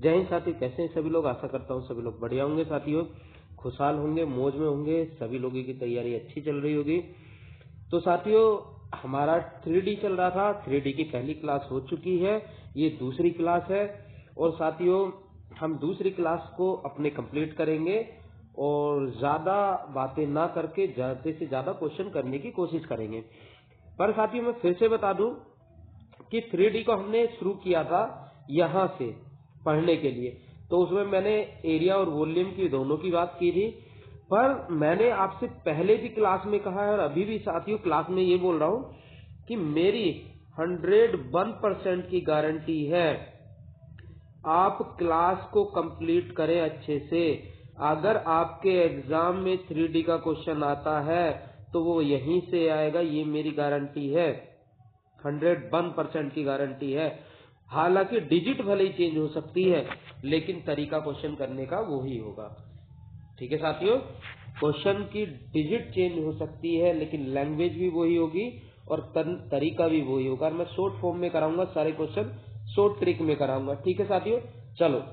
जय हिंद साथियों, कैसे हैं सभी लोग। आशा करता हूँ सभी लोग बढ़िया होंगे साथियों, खुशहाल होंगे, मौज में होंगे। सभी लोगों की तैयारी अच्छी चल रही होगी। तो साथियों, हमारा 3D चल रहा था। 3D की पहली क्लास हो चुकी है, ये दूसरी क्लास है। और साथियों, हम दूसरी क्लास को अपने कंप्लीट करेंगे और ज़्यादा बातें ना करके ज़्यादा से ज़्यादा क्वेश्चन करने की कोशिश करेंगे। पर साथियों, मैं फिर से बता दूं कि 3D को हमने शुरू किया था यहाँ से पढ़ने के लिए, तो उसमें मैंने एरिया और वॉल्यूम की दोनों की बात की थी। पर मैंने आपसे पहले भी क्लास में कहा है और अभी भी साथियों क्लास में ये बोल रहा हूँ कि मेरी 101% की गारंटी है, आप क्लास को कंप्लीट करें अच्छे से। अगर आपके एग्जाम में 3D का क्वेश्चन आता है तो वो यहीं से आएगा, ये मेरी गारंटी है, 101% की गारंटी है। हालांकि डिजिट भले ही चेंज हो सकती है, लेकिन तरीका क्वेश्चन करने का वो ही होगा। ठीक है साथियों, क्वेश्चन की डिजिट चेंज हो सकती है, लेकिन लैंग्वेज भी वही होगी और तरीका भी वही होगा। मैं शॉर्ट फॉर्म में कराऊंगा सारे क्वेश्चन, शॉर्ट ट्रिक में कराऊंगा। ठीक है साथियों, चलो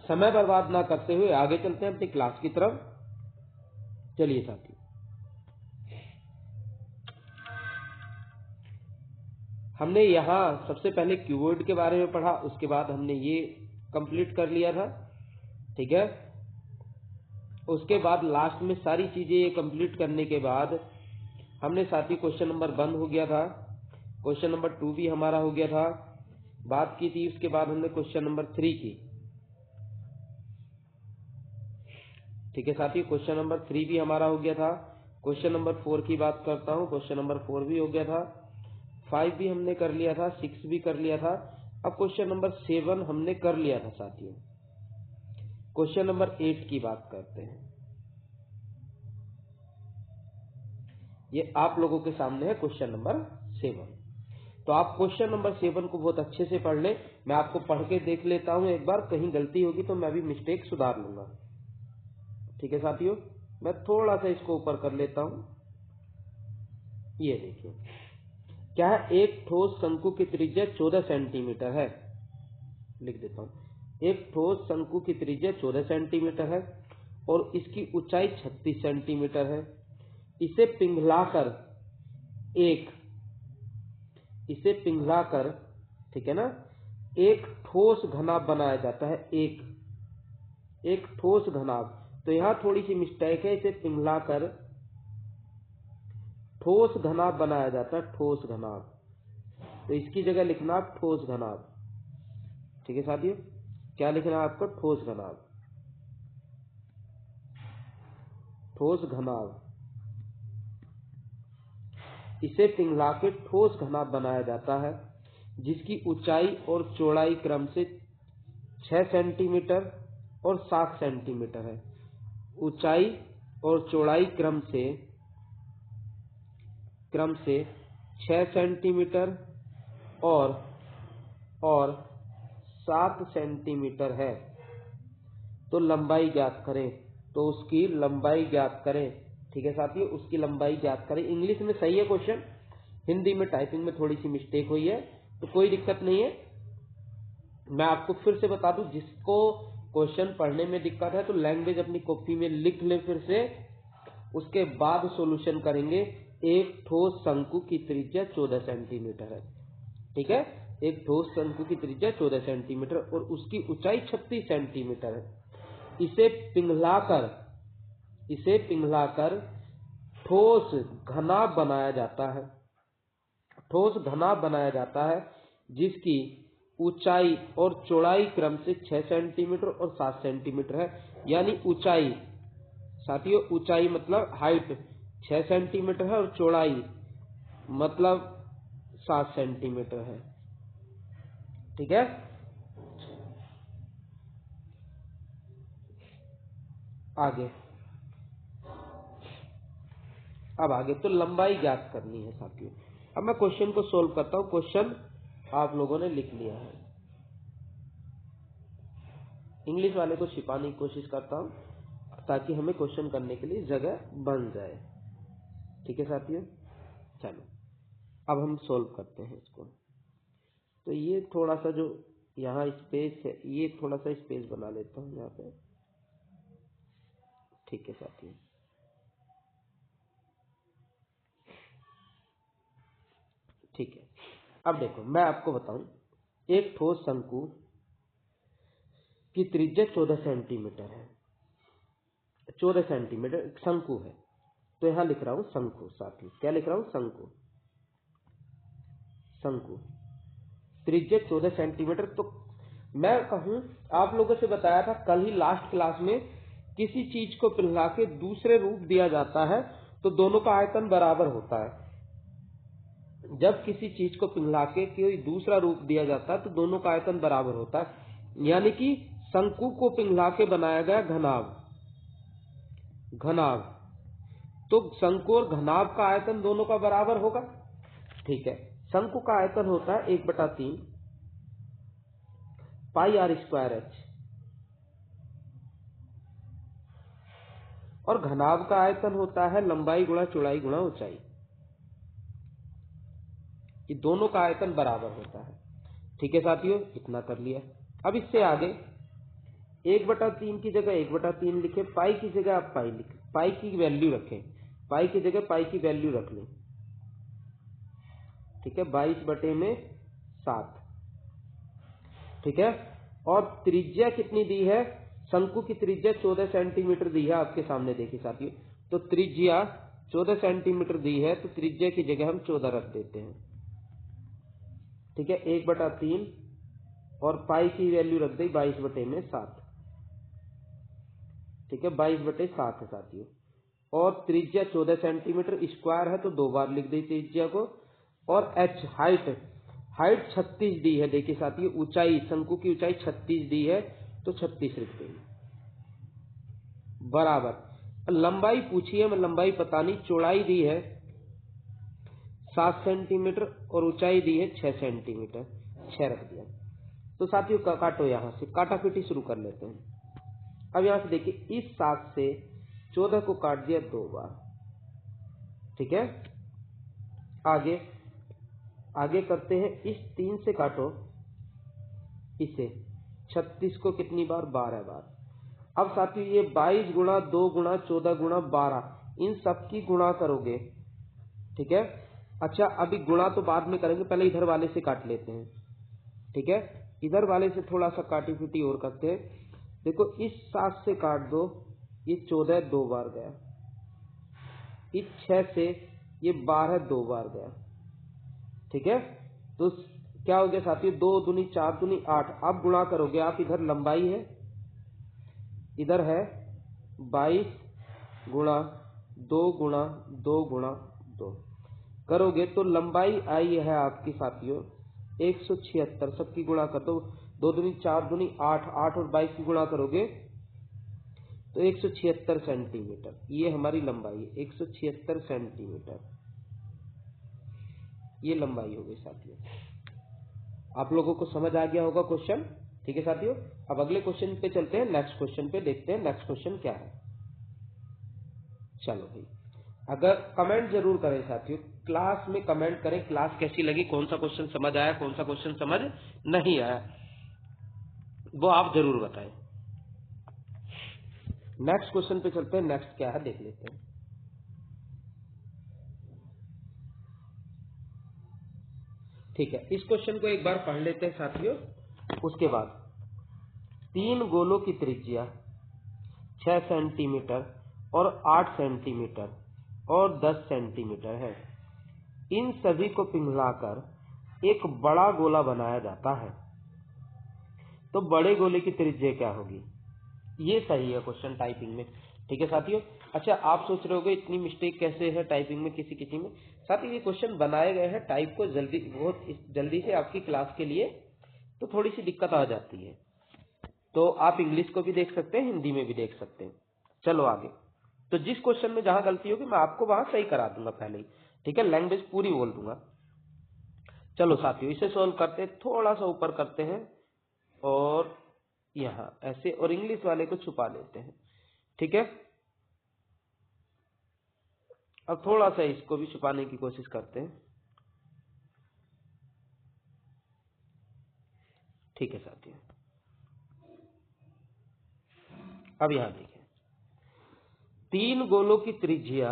समय बर्बाद ना करते हुए आगे चलते हैं अपनी क्लास की तरफ। चलिए साथियों, हमने यहाँ सबसे पहले कीवर्ड के बारे में पढ़ा, उसके बाद हमने ये कंप्लीट कर लिया था। ठीक है, उसके बाद लास्ट में सारी चीजें कंप्लीट करने के बाद हमने साथी क्वेश्चन नंबर 1 हो गया था, क्वेश्चन नंबर 2 भी हमारा हो गया था, बात की थी। उसके बाद हमने क्वेश्चन नंबर 3 की। ठीक है साथी, क्वेश्चन नंबर 3 भी हमारा हो गया था। क्वेश्चन नंबर 4 की बात करता हूँ, क्वेश्चन नंबर 4 भी हो गया था। 5 भी हमने कर लिया था, 6 भी कर लिया था। अब क्वेश्चन नंबर 7 हमने कर लिया था साथियों। क्वेश्चन नंबर 8 की बात करते हैं। ये आप लोगों के सामने है क्वेश्चन नंबर 7। तो आप क्वेश्चन नंबर 7 को बहुत अच्छे से पढ़ ले। मैं आपको पढ़ के देख लेता हूं एक बार, कहीं गलती होगी तो मैं भी मिस्टेक सुधार लूंगा। ठीक है साथियों, मैं थोड़ा सा इसको ऊपर कर लेता हूं। ये देखिए क्या है, एक ठोस शंकु की त्रिज्या 14 सेंटीमीटर है। लिख देता हूं, एक ठोस शंकु की त्रिज्या 14 सेंटीमीटर है और इसकी ऊंचाई 36 सेंटीमीटर है। इसे पिघलाकर ठीक है ना, एक ठोस घनाभ बनाया जाता है। एक ठोस घनाभ, तो यहां थोड़ी सी मिस्टेक है। इसे पिघलाकर ठोस घनाभ बनाया जाता है, ठोस घनाभ। तो इसकी जगह लिखना आप ठोस घनाभ। ठीक है साथियों, क्या लिखना है आपको? ठोस घनाभ। ठोस घनाभ, इसे पिघला के ठोस घनाभ बनाया जाता है, जिसकी ऊंचाई और चौड़ाई क्रम से 6 सेंटीमीटर और 7 सेंटीमीटर है। ऊंचाई और चौड़ाई क्रम से 6 सेंटीमीटर और 7 सेंटीमीटर है। तो लंबाई ज्ञात करें, तो उसकी लंबाई ज्ञात करें। ठीक है साथियों, उसकी लंबाई ज्ञात करें। इंग्लिश में सही है क्वेश्चन, हिंदी में टाइपिंग में थोड़ी सी मिस्टेक हुई है, तो कोई दिक्कत नहीं है। मैं आपको फिर से बता दूं, जिसको क्वेश्चन पढ़ने में दिक्कत है तो लैंग्वेज अपनी कॉपी में लिख ले फिर से, उसके बाद सॉल्यूशन करेंगे। एक ठोस शंकु की त्रिज्या 14 सेंटीमीटर है। ठीक है, एक ठोस शंकु की त्रिज्या 14 सेंटीमीटर और उसकी ऊंचाई 36 सेंटीमीटर है। इसे पिघलाकर ठोस घनाभ बनाया जाता है। ठोस घनाभ बनाया जाता है, जिसकी ऊंचाई और चौड़ाई क्रम से 6 सेंटीमीटर और 7 सेंटीमीटर है। यानी ऊंचाई साथियों, ऊंचाई मतलब हाइट 6 सेंटीमीटर है और चौड़ाई मतलब 7 सेंटीमीटर है। ठीक है, आगे अब आगे तो लंबाई ज्ञात करनी है साथियों। अब मैं क्वेश्चन को सोल्व करता हूं। क्वेश्चन आप लोगों ने लिख लिया है, इंग्लिश वाले को छिपाने की कोशिश करता हूं ताकि हमें क्वेश्चन करने के लिए जगह बन जाए। ठीक है साथियों, चलो अब हम सोल्व करते हैं इसको। तो ये थोड़ा सा जो यहाँ स्पेस है, ये थोड़ा सा स्पेस बना लेता हूँ यहाँ पे। ठीक है साथियों, ठीक है। अब देखो मैं आपको बताऊं, एक ठोस शंकु की त्रिज्या 14 सेंटीमीटर है, 14 सेंटीमीटर शंकु है। तो यहां लिख रहा हूं शंकु साथियों, क्या लिख रहा हूं? शंकु, शंकु त्रिज्या 14 सेंटीमीटर। तो मैं कहूं, आप लोगों से बताया था कल ही लास्ट क्लास में, किसी चीज को पिघला के दूसरे रूप दिया जाता है तो दोनों का आयतन बराबर होता है। जब किसी चीज को पिघला के कोई दूसरा रूप दिया जाता है तो दोनों का आयतन बराबर होता है। यानी कि शंकु को पिघला के बनाया गया घनाभ, घनाभ, तो शंकु और घनाभ का आयतन दोनों का बराबर होगा। ठीक है, शंकु का आयतन होता है 1/3 पाई आर स्क्वायर एच, और घनाभ का आयतन होता है लंबाई गुणा चौड़ाई गुणा ऊंचाई। ये दोनों का आयतन बराबर होता है। ठीक है साथियों, इतना कर लिया। अब इससे आगे 1/3 की जगह 1/3 लिखे, पाई की जगह आप पाई लिखे, पाई की वैल्यू रखें, पाई की जगह पाई की वैल्यू रख लें। ठीक है, 22/7। ठीक है, और त्रिज्या कितनी दी है? शंकु की त्रिज्या 14 सेंटीमीटर दी है आपके सामने, देखिए साथियों। तो त्रिज्या 14 सेंटीमीटर दी है, तो त्रिज्या की जगह हम 14 रख देते हैं। ठीक है, 1/3 और पाई की वैल्यू रख दी 22/7। ठीक है, 22/7 है साथियों। और त्रिज्या 14 सेंटीमीटर स्क्वायर है तो 2 बार लिख दी त्रिज्या को। और एच हाइट, हाइट 36 दी है, देखिए साथियों। ऊंचाई, शंकु की ऊंचाई 36 दी है तो 36 लिख देंगे बराबर। लंबाई पूछी है, मैं लंबाई पता नहीं, चौड़ाई दी है 7 सेंटीमीटर और ऊंचाई दी है 6 सेंटीमीटर, 6 रख दिया। तो साथियों काटो, यहां से काटापीटी शुरू कर लेते हैं। अब यहां से देखिए, इस 7 से 14 को काट दिया 2 बार। ठीक है, आगे आगे करते हैं, इस 3 से काटो इसे, 36 को कितनी बार? 12 बार। अब साथियों ये 22 गुणा 2 गुणा 14 गुणा 12, इन सब की गुणा करोगे। ठीक है, अच्छा अभी गुणा तो बाद में करेंगे, पहले इधर वाले से काट लेते हैं। ठीक है, इधर वाले से थोड़ा सा काटी पीटी और करते हैं। देखो इस 7 से काट दो, ये 14 2 बार गया, इस 6 से ये 12 2 बार गया। ठीक है, तो क्या हो गया साथियों? 2 दूनी 4 दूनी 8। अब गुणा करोगे आप, इधर लंबाई है, इधर है 22 गुणा 2 गुणा 2 गुणा 2 करोगे तो लंबाई आई है आपकी साथियों 176। सबकी गुणा कर दो, 2 दूनी 4 दूनी 8, 8 और 22 की गुणा करोगे तो 176 सेंटीमीटर। ये हमारी लंबाई है, 176 सेंटीमीटर ये लंबाई हो गई साथियों। आप लोगों को समझ आ गया होगा क्वेश्चन। ठीक है साथियों, अब अगले क्वेश्चन पे चलते हैं, नेक्स्ट क्वेश्चन पे देखते हैं नेक्स्ट क्वेश्चन क्या है। चलो भाई, अगर कमेंट जरूर करें साथियों, क्लास में कमेंट करें, क्लास कैसी लगी, कौन सा क्वेश्चन समझ आया, कौन सा क्वेश्चन समझ नहीं आया, वो आप जरूर बताएं। नेक्स्ट क्वेश्चन पे चलते हैं, नेक्स्ट क्या है देख लेते हैं। ठीक है, इस क्वेश्चन को एक बार पढ़ लेते हैं साथियों। उसके बाद 3 गोलों की त्रिज्या 6 सेंटीमीटर और 8 सेंटीमीटर और 10 सेंटीमीटर है। इन सभी को पिघलाकर एक बड़ा गोला बनाया जाता है, तो बड़े गोले की त्रिज्या क्या होगी? ये सही है क्वेश्चन टाइपिंग में। ठीक है साथियों, अच्छा आप सोच रहे होगे इतनी मिस्टेक कैसे है टाइपिंग में किसी किसी में। साथियों ये क्वेश्चन बनाए गए हैं टाइप को जल्दी, बहुत जल्दी से आपकी क्लास के लिए, तो थोड़ी सी दिक्कत आ जाती है। तो आप इंग्लिश को भी देख सकते हैं, हिंदी में भी देख सकते हैं। चलो आगे, तो जिस क्वेश्चन में जहां गलती होगी मैं आपको वहां सही करा दूंगा पहले ही। ठीक है, लैंग्वेज पूरी बोल दूंगा। चलो साथियों इसे सॉल्व करते हैं, थोड़ा सा ऊपर करते हैं और यहां ऐसे, और इंग्लिश वाले को छुपा लेते हैं। ठीक है, अब थोड़ा सा इसको भी छुपाने की कोशिश करते हैं। ठीक है साथियों, अब यहां देखें, 3 गोलों की त्रिज्या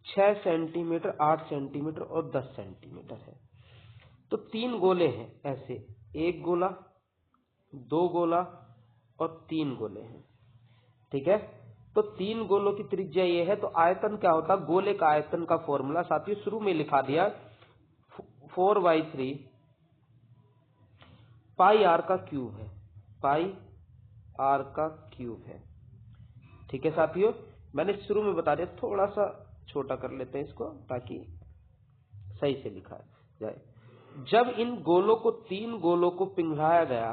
6 सेंटीमीटर, 8 सेंटीमीटर और 10 सेंटीमीटर है। तो 3 गोले हैं ऐसे, 1 गोला, 2 गोला और 3 गोले हैं। ठीक है, तो 3 गोलों की त्रिज्या ये है, तो आयतन क्या होता है? गोले का आयतन का फॉर्मूला साथियों शुरू में लिखा दिया, 4/3 पाई आर का क्यूब है, पाई आर का क्यूब है। ठीक है साथियों, मैंने शुरू में बता दिया, थोड़ा सा छोटा कर लेते हैं इसको ताकि सही से लिखा जाए। जब इन गोलों को 3 गोलों को पिघलाया गया,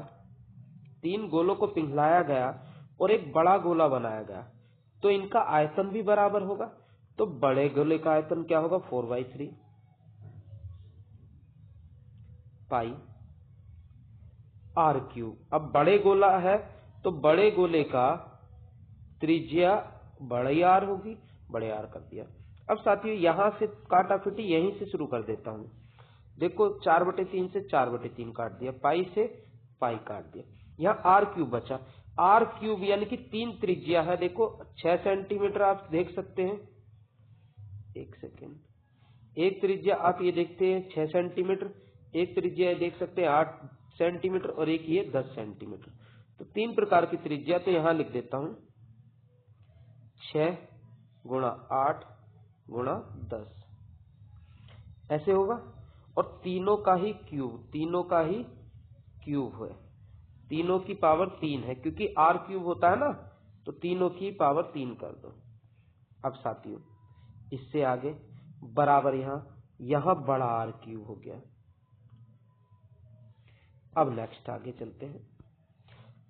3 गोलों को पिघलाया गया और एक बड़ा गोला बनाया गया, तो इनका आयतन भी बराबर होगा। तो बड़े गोले का आयतन क्या होगा? 4/3 पाई आर क्यूब। अब बड़े गोला है तो बड़े गोले का त्रिज्या बड़े आर होगी, बड़े आर कर दिया। अब साथियों यहां से काटाफिटी यहीं से शुरू कर देता हूं। देखो 4/3 से 4/3 काट दिया, पाई से पाई काट दिया, यहाँ आर क्यूब बचा। आर क्यूब यानी कि 3 त्रिज्या है, देखो 6 सेंटीमीटर आप देख सकते हैं, एक सेकेंड, एक त्रिज्या आप ये देखते हैं 6 सेंटीमीटर, एक त्रिज्या देख सकते हैं 8 सेंटीमीटर और एक ये 10 सेंटीमीटर। तो 3 प्रकार की त्रिज्या, तो यहां लिख देता हूं 6 गुणा 8 गुणा 10 ऐसे होगा। और तीनों का ही क्यूब, तीनों का ही क्यूब है, तीनों की पावर 3 है, क्योंकि आर क्यूब होता है ना, तो तीनों की पावर 3 कर दो। अब साथियों इससे आगे बराबर यहां बड़ा आर क्यूब हो गया। अब नेक्स्ट आगे चलते हैं।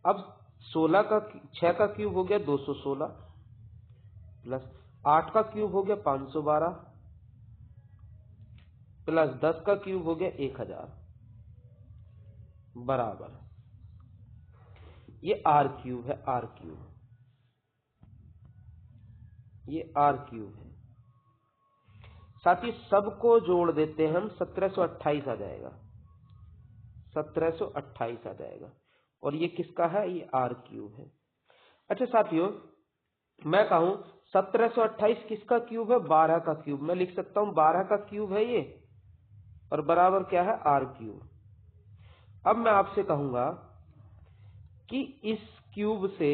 अब 6 का क्यूब हो गया 216 प्लस 8 का क्यूब हो गया 512 प्लस 10 का क्यूब हो गया 1000 बराबर, ये आर क्यूब है, आर क्यूब, ये आर क्यूब है। साथ ही सबको जोड़ देते हैं हम, 1728 आ जाएगा, 1728 आ जाएगा। और ये किसका है? ये आर क्यूब है। अच्छा साथियों, मैं कहूं 1728 किसका क्यूब है? 12 का क्यूब। मैं लिख सकता हूं 12 का क्यूब है ये, और बराबर क्या है? R cube. अब मैं आपसे कहूंगा कि इस क्यूब से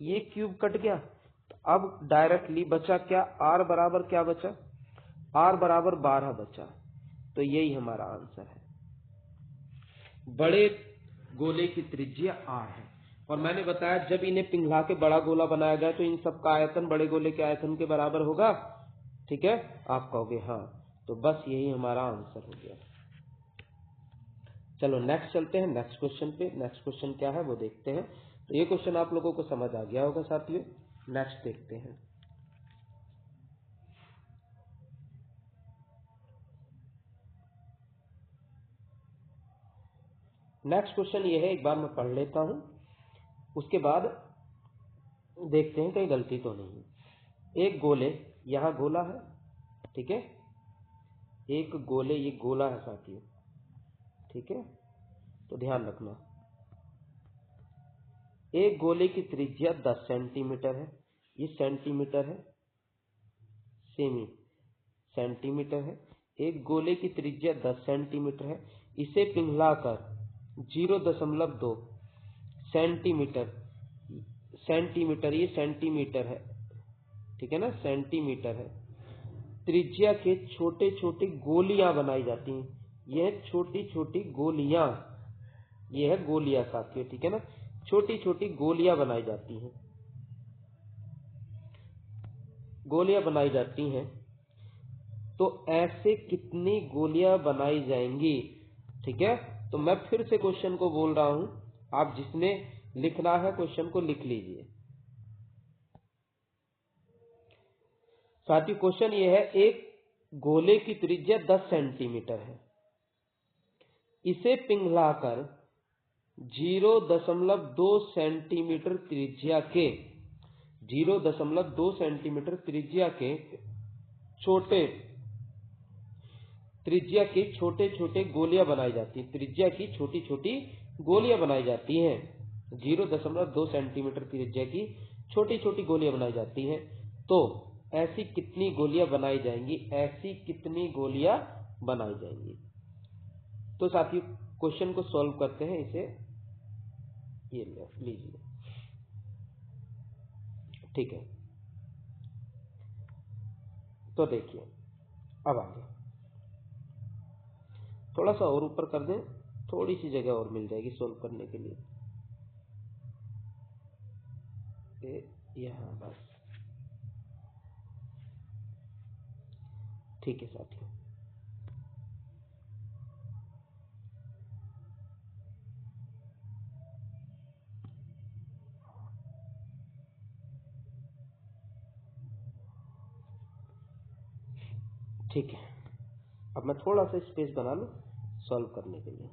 ये क्यूब कट गया, तो अब डायरेक्टली बचा क्या? आर बराबर क्या बचा? आर बराबर 12 बचा। तो यही हमारा आंसर है, बड़े गोले की त्रिज्या आर है। और मैंने बताया जब इन्हें पिघला के बड़ा गोला बनाया गया तो इन सब का आयतन बड़े गोले के आयतन के बराबर होगा। ठीक है, आप कहोगे हाँ, तो बस यही हमारा आंसर हो गया। चलो नेक्स्ट चलते हैं, नेक्स्ट क्वेश्चन पे। नेक्स्ट क्वेश्चन क्या है वो देखते हैं। तो ये क्वेश्चन आप लोगों को समझ आ गया होगा साथियों। नेक्स्ट देखते हैं। नेक्स्ट क्वेश्चन ये है, एक बार मैं पढ़ लेता हूं, उसके बाद देखते हैं कहीं गलती तो नहीं। एक गोले, यहां गोला है, ठीक है, एक गोले, ये गोला है साथियों, ठीक है, तो ध्यान रखना। एक गोले की त्रिज्या 10 सेंटीमीटर है, ये सेंटीमीटर है, सेमी सेंटीमीटर है। एक गोले की त्रिज्या 10 सेंटीमीटर है, इसे पिघलाकर 0.2 सेंटीमीटर, सेंटीमीटर, ये सेंटीमीटर है, ठीक है ना, सेंटीमीटर है, त्रिज्या के छोटे छोटे गोलियां बनाई जाती हैं। यह छोटी छोटी गोलियां, ये है गोलियां साथियों, ठीक है ना, छोटी छोटी गोलियां बनाई जाती हैं, गोलियां बनाई जाती हैं। तो ऐसे कितनी गोलियां बनाई जाएंगी? ठीक है, तो मैं फिर से क्वेश्चन को बोल रहा हूं, आप जिसने लिखना है क्वेश्चन को लिख लीजिए। साथियों क्वेश्चन ये है, एक गोले की त्रिज्या 10 सेंटीमीटर है, इसे पिघलाकर 0.2 सेंटीमीटर त्रिज्या के, 0.2 सेंटीमीटर त्रिज्या के छोटे, त्रिज्या की छोटे छोटे गोलियां बनाई जाती है, त्रिज्या की छोटी छोटी गोलियां बनाई जाती हैं, 0.2 सेंटीमीटर त्रिज्या की छोटी छोटी गोलियां बनाई जाती हैं, तो ऐसी कितनी गोलियां बनाई जाएंगी, ऐसी कितनी गोलियां बनाई जाएंगी। तो साथियों क्वेश्चन को सॉल्व करते हैं, इसे ये लीजिए, ठीक है। तो देखिए अब आगे थोड़ा सा और ऊपर कर दें, थोड़ी सी जगह और मिल जाएगी सोल्व करने के लिए, यहां बस, ठीक है साथियों। ठीक है, अब मैं थोड़ा सा स्पेस बना लूं सॉल्व करने के लिए।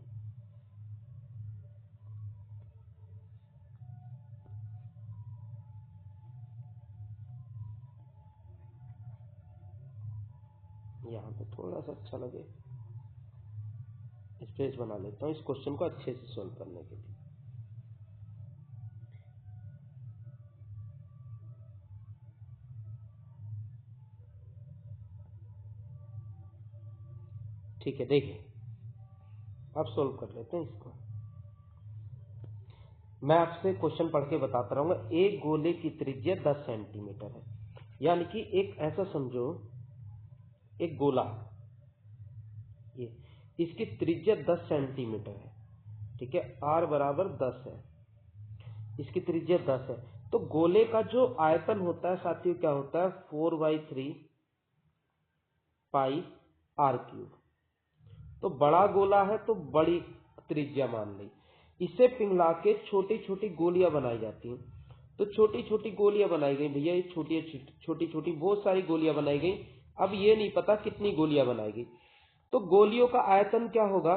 यहाँ पे थोड़ा सा अच्छा लगे स्पेस बना लेता हूँ इस क्वेश्चन को अच्छे से सॉल्व करने के लिए। ठीक है, देखिए अब सॉल्व कर लेते हैं इसको। मैं आपसे क्वेश्चन पढ़ के बताता रहूंगा। एक गोले की त्रिज्या 10 सेंटीमीटर है, यानी कि एक ऐसा समझो, एक गोला, ये इसकी त्रिज्या 10 सेंटीमीटर है, ठीक है, r बराबर 10 है, इसकी त्रिज्या 10 है। तो गोले का जो आयतन होता है साथियों क्या होता है, 4/3 पाई r क्यूब। तो बड़ा गोला है तो बड़ी त्रिज्या मान ली, इसे पिघला के छोटी छोटी गोलियां बनाई जाती हैं। तो छोटी छोटी गोलियां बनाई गई भैया, ये छोटी छोटी छोटी बहुत सारी गोलियां बनाई गई। अब ये नहीं पता कितनी गोलियां बनाई गई। तो गोलियों का आयतन क्या होगा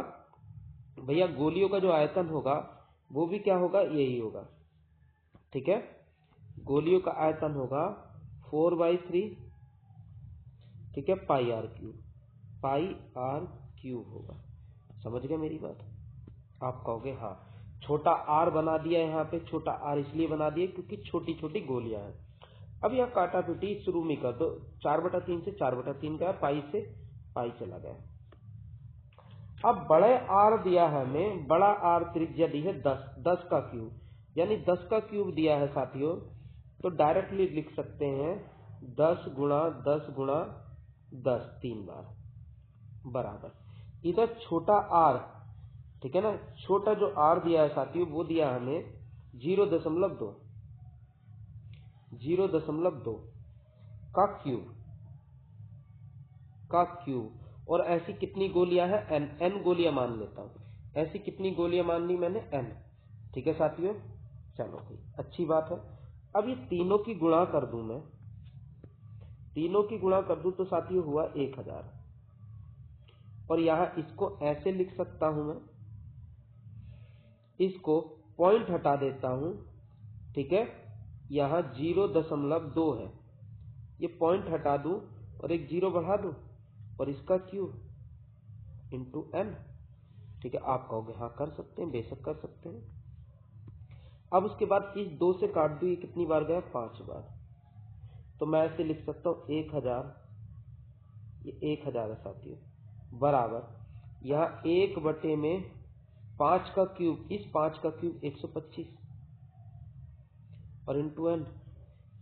भैया, गोलियों का जो आयतन होगा वो भी क्या होगा, यही होगा, ठीक है। गोलियों का आयतन होगा 4/3, ठीक है, पाई आर क्यूब होगा। समझ गए मेरी बात? आप कहोगे हाँ, छोटा r बना दिया यहाँ पे, छोटा r इसलिए बना दिया क्योंकि छोटी छोटी गोलियां हैं। अब यह काटा पीटी शुरू में कर दो, 4/3 से 4/3 गया, पाई से पाई चला गया। अब बड़े r दिया है हमें, बड़ा r त्रिज्या दी है 10 का क्यूब, यानी 10 का क्यूब दिया है साथियों। तो डायरेक्टली लिख सकते हैं 10 गुणा 10 गुणा 10 3 बार बराबर, इधर छोटा r, ठीक है ना, छोटा जो r दिया है साथियों वो दिया हमें 0.2 का क्यूब। और ऐसी कितनी गोलियां हैं, n गोलियां मान लेता हूं, ऐसी कितनी गोलियां मान ली मैंने, n, ठीक है साथियों। चलो भाई अच्छी बात है। अब ये तीनों की गुणा कर दूं मैं, तीनों की गुणा कर दूं तो साथियों हुआ 1000। और यहां इसको ऐसे लिख सकता हूं मैं, इसको पॉइंट हटा देता हूं, ठीक है, यहां 0.2 है, ये पॉइंट हटा दूं और एक 0 बढ़ा दूं और इसका क्यूब इंटू n, ठीक है। आप कहोगे हाँ कर सकते हैं, बेशक कर सकते हैं। अब उसके बाद इस 2 से काट दूं, ये कितनी बार गया, 5 बार। तो मैं ऐसे लिख सकता हूं 1000, ये 1000 है साथियों, बराबर यहां 1/5 का क्यूब, इस 5 का क्यूब 125 और इंटू n।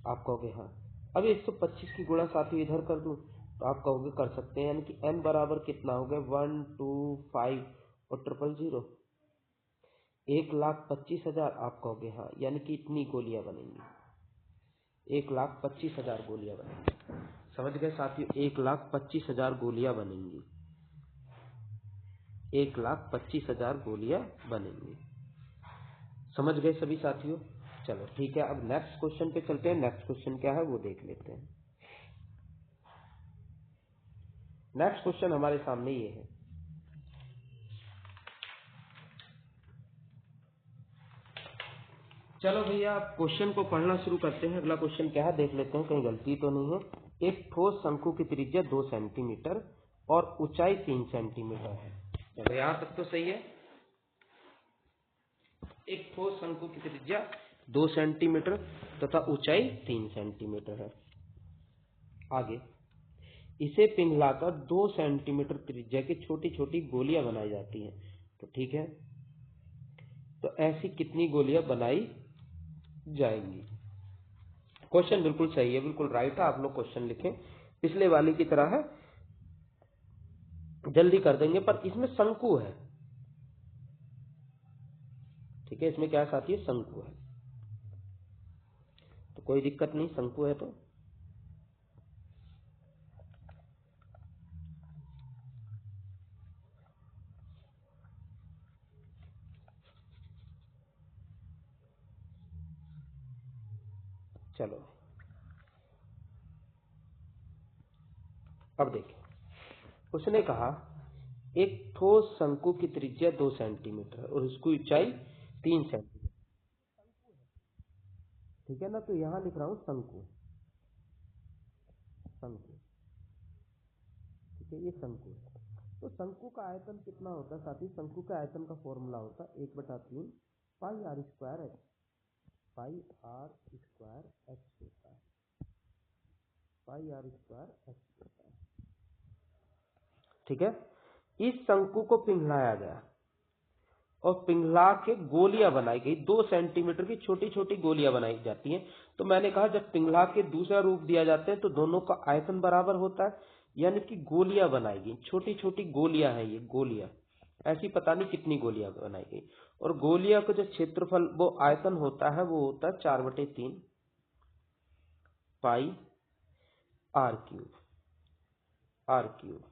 आप कहोगे हाँ। अब 125 की गुणा साथियों इधर कर दूं तो आप कहोगे कर सकते हैं, यानी कि n बराबर कितना हो गया, 1 2 5 और 000, 1,25,000। आप कहोगे हाँ, यानी कि इतनी गोलियां बनेंगी, 1,25,000 गोलियां बनेंगी। समझ गए साथियों, 1,25,000 गोलियां बनेंगी, 1,25,000 गोलियां बनेंगी। समझ गए सभी साथियों? चलो ठीक है, अब नेक्स्ट क्वेश्चन पे चलते हैं। नेक्स्ट क्वेश्चन क्या है वो देख लेते हैं। नेक्स्ट क्वेश्चन हमारे सामने ये है, चलो भैया क्वेश्चन को पढ़ना शुरू करते हैं। अगला क्वेश्चन क्या है देख लेते हैं, कहीं गलती तो नहीं है। एक ठोस शंकु की त्रिज्या 2 सेंटीमीटर और ऊंचाई 3 सेंटीमीटर है। चलो यहाँ तक तो सही है। एक ठोस शंकु की त्रिज्या 2 सेंटीमीटर तथा ऊंचाई 3 सेंटीमीटर है। आगे इसे पिघलाकर 2 सेंटीमीटर त्रिज्या की छोटी छोटी गोलियां बनाई जाती हैं। तो ठीक है, तो ऐसी कितनी गोलियां बनाई जाएंगी? क्वेश्चन बिल्कुल सही है, बिल्कुल राइट है। आप लोग क्वेश्चन लिखें, पिछले वाले की तरह है, जल्दी कर देंगे। पर इसमें शंकु है, ठीक है, इसमें क्या साथी है? शंकु है, तो कोई दिक्कत नहीं, शंकु है तो। चलो अब देखिए, उसने कहा एक ठोस शंकु की त्रिज्या 2 सेंटीमीटर और उसकी ऊंचाई 3 सेंटीमीटर, ठीक है ना। तो यहां लिख रहा हूं शंकु, शंकु, ठीक है, ये शंकु है। तो शंकु का आयतन कितना होता है साथी? शंकु का आयतन का फॉर्मूला होता है 1/3 pi R square H, pi R square H होता है, पाई आर स्क्वायर एच होता है, ठीक है। इस शंकु को पिघलाया गया और पिघला के गोलियां बनाई गई, 2 सेंटीमीटर की छोटी छोटी गोलियां बनाई जाती हैं। तो मैंने कहा जब पिघला के दूसरा रूप दिया जाता है तो दोनों का आयतन बराबर होता है, यानी कि गोलियां बनाई गई, छोटी छोटी गोलियां हैं ये गोलियां, ऐसी पता नहीं कितनी गोलियां बनाई गई। और गोलियां का जो क्षेत्रफल वो आयतन होता है वो होता है 4/3 pi R cube, are cube,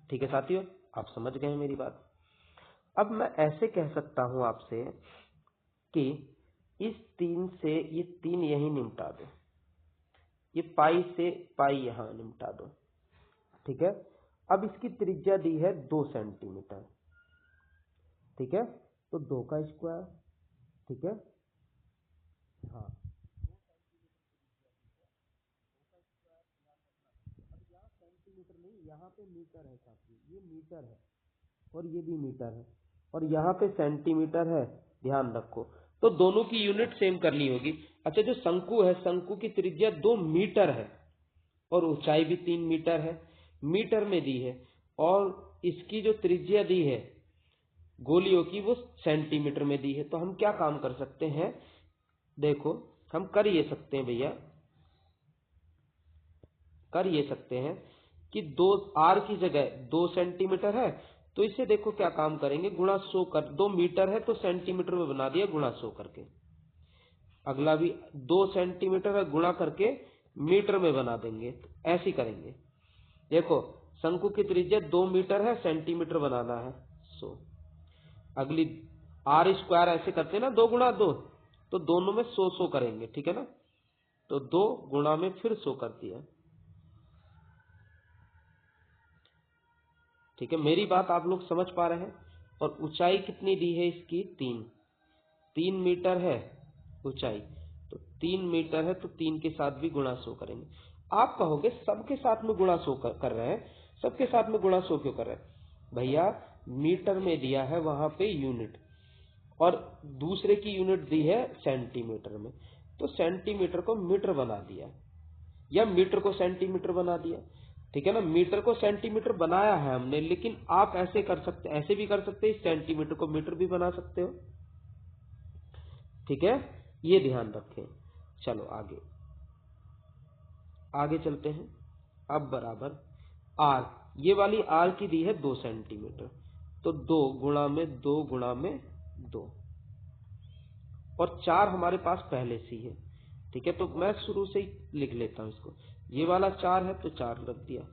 ठीक है साथियों, आप समझ गए मेरी बात। अब मैं ऐसे कह सकता हूं आपसे कि इस 3 से ये 3 यहीं निपटा दो, ये पाई से पाई यहां निपटा दो, ठीक है। अब इसकी त्रिज्या दी है 2 सेंटीमीटर, ठीक है, तो 2 का स्क्वायर, ठीक है, हाँ, यहाँ सेंटीमीटर नहीं, यहाँ पे मीटर है साथी, ये मीटर है और ये भी मीटर है और यहाँ पे सेंटीमीटर है, ध्यान रखो। तो दोनों की यूनिट सेम करनी होगी। अच्छा, जो शंकु है, शंकु की त्रिज्या 2 मीटर है और ऊंचाई भी 3 मीटर है, मीटर में दी है, और इसकी जो त्रिज्या दी है गोलियों की वो सेंटीमीटर में दी है। तो हम क्या काम कर सकते हैं? देखो, हम कर ये सकते हैं भैया, कर ये सकते हैं कि 2 आर की जगह 2 सेंटीमीटर है, तो इससे देखो क्या काम करेंगे, गुणा 100 कर, 2 मीटर है तो सेंटीमीटर में बना दिया गुणा 100 करके। अगला भी 2 सेंटीमीटर है, गुणा करके मीटर में बना देंगे, तो ऐसे करेंगे। देखो, शंकु की त्रिज्या 2 मीटर है, सेंटीमीटर बनाना है 100। अगली आर स्क्वायर ऐसे करते हैं ना, 2 गुणा 2, तो दोनों में 100 करेंगे, ठीक है ना। तो 2 गुणा में फिर 100 कर दिया, ठीक है, मेरी बात आप लोग समझ पा रहे हैं। और ऊंचाई कितनी दी है इसकी? 3 मीटर है ऊंचाई, तो 3 मीटर है तो 3 के साथ भी गुणा 100 करेंगे। आप कहोगे सबके साथ में गुणा 100 कर रहे हैं, सबके साथ में गुणा 100 क्यों कर रहे हैं? भैया मीटर में दिया है वहां पे यूनिट, और दूसरे की यूनिट दी है सेंटीमीटर में, तो सेंटीमीटर को मीटर बना दिया या मीटर को सेंटीमीटर बना दिया, ठीक है ना। मीटर को सेंटीमीटर बनाया है हमने, लेकिन आप ऐसे कर सकते, ऐसे भी कर सकते, इस सेंटीमीटर को मीटर भी बना सकते हो, ठीक है, ये ध्यान रखें। चलो आगे आगे चलते हैं। अब बराबर आर, ये वाली आर की दी है 2 सेंटीमीटर, तो 2 गुणा में 2 गुणा में 2, और 4 हमारे पास पहले से ही है, ठीक है, तो मैं शुरू से ही लिख लेता हूं इसको। ये वाला 4 है तो 4 रख दिया,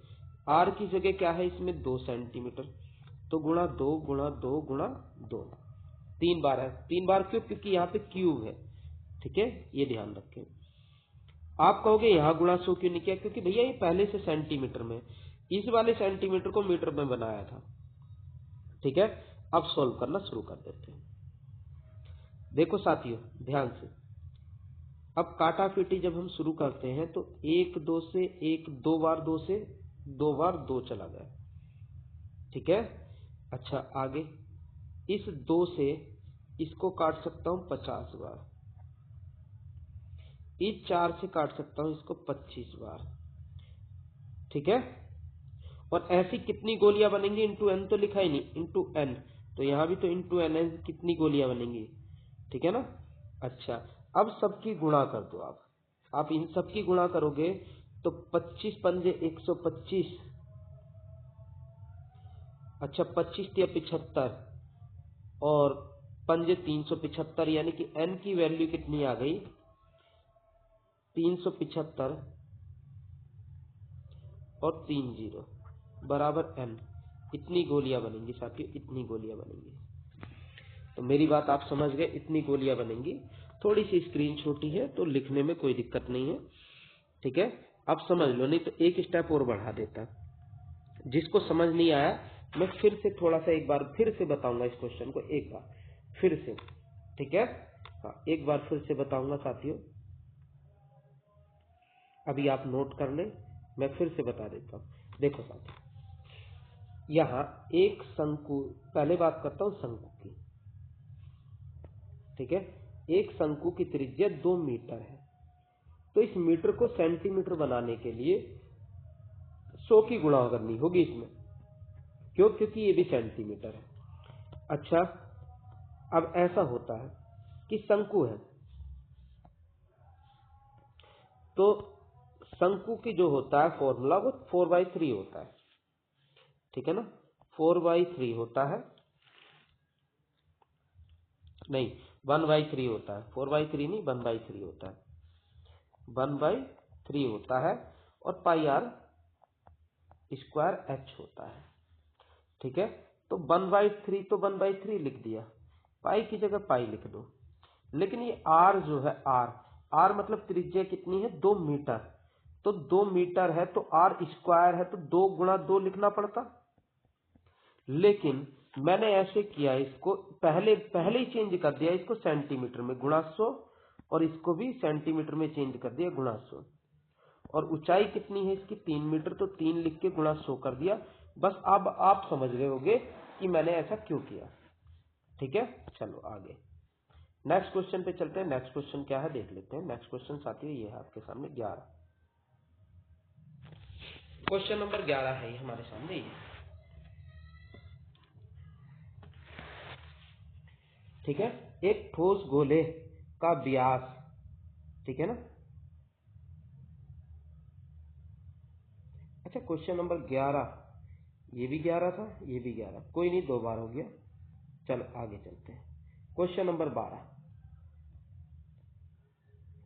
आर की जगह क्या है इसमें 2 सेंटीमीटर, तो गुणा 2 गुणा 2 गुणा 2, 3 बार है। 3 बार क्यों? क्योंकि यहाँ पे क्यूब है, ठीक है, ये ध्यान रखें। आप कहोगे यहाँ गुणा 100 क्यों नहीं किया? क्योंकि भैया ये पहले से सेंटीमीटर में, इस वाले सेंटीमीटर को मीटर में बनाया था, ठीक है। अब सॉल्व करना शुरू कर देते हैं। देखो साथियों ध्यान से, अब काटापीटी जब हम शुरू करते हैं तो 1 2 से 1, 2 बार 2 से 2 बार 2 चला गया, ठीक है। अच्छा आगे इस 2 से इसको काट सकता हूं 50 बार, इस 4 से काट सकता हूं इसको 25 बार। ठीक है, और ऐसी कितनी गोलियां बनेंगी, इंटू एन तो लिखा ही नहीं, इंटू एन, तो यहां भी तो इंटू एन है, कितनी गोलियां बनेंगी। ठीक है ना। अच्छा, अब सबकी गुणा कर दो आप इन सबकी गुणा करोगे तो 25 पंजे 125, अच्छा 25 या 75 और पंजे 375, यानी कि एन की वैल्यू कितनी आ गई 375 और 3 जीरो बराबर एन। इतनी गोलियां बनेंगी साथियों, इतनी गोलियां बनेंगी। तो मेरी बात आप समझ गए, इतनी गोलियां बनेंगी। थोड़ी सी स्क्रीन छोटी है तो लिखने में कोई दिक्कत नहीं है। ठीक है, आप समझ लो, नहीं तो एक स्टेप और बढ़ा देता। जिसको समझ नहीं आया मैं फिर से थोड़ा सा एक बार फिर से बताऊंगा इस क्वेश्चन को, एक बार फिर से। ठीक है, हाँ एक बार फिर से बताऊंगा साथियों, अभी आप नोट कर लें, मैं फिर से बता देता हूं। देखो साथियों, यहां एक शंकु, पहले बात करता हूं शंकु की। ठीक है, एक शंकु की त्रिज्या 2 मीटर है, तो इस मीटर को सेंटीमीटर बनाने के लिए 100 की गुणा करनी होगी इसमें। क्यों? क्योंकि ये भी सेंटीमीटर है। अच्छा, अब ऐसा होता है कि शंकु है, तो शंकु की जो होता है फॉर्मूला वो 4/3 होता है। ठीक है ना, 4/3 होता है, नहीं 1/3 होता है, 4/3 नहीं 1/3 होता है, 1/3 होता है, और पाई आर स्क्वायर एच होता है। ठीक है, तो 1/3 तो 1/3 लिख दिया, पाई की जगह पाई लिख दो। लेकिन ये आर जो है, आर मतलब त्रिज्या कितनी है 2 मीटर, तो 2 मीटर है तो आर स्क्वायर है, तो 2 गुणा 2 लिखना पड़ता। लेकिन मैंने ऐसे किया, इसको पहले ही चेंज कर दिया, इसको सेंटीमीटर में गुणा 100, और इसको भी सेंटीमीटर में चेंज कर दिया गुणा 100। और ऊंचाई कितनी है इसकी 3 मीटर, तो 3 लिख के गुणा 100 कर दिया। बस अब आप समझ रहे होगे कि मैंने ऐसा क्यों किया। ठीक है, चलो आगे नेक्स्ट क्वेश्चन पे चलते हैं। नेक्स्ट क्वेश्चन क्या है देख लेते हैं। नेक्स्ट क्वेश्चन साथियों ये है आपके सामने 11, क्वेश्चन नंबर 11 है ये हमारे सामने ये। ठीक है, एक ठोस गोले का व्यास, ठीक है ना। अच्छा, क्वेश्चन नंबर 11, ये भी 11 था, ये भी 11, कोई नहीं 2 बार हो गया। चलो आगे चलते हैं। क्वेश्चन नंबर 12,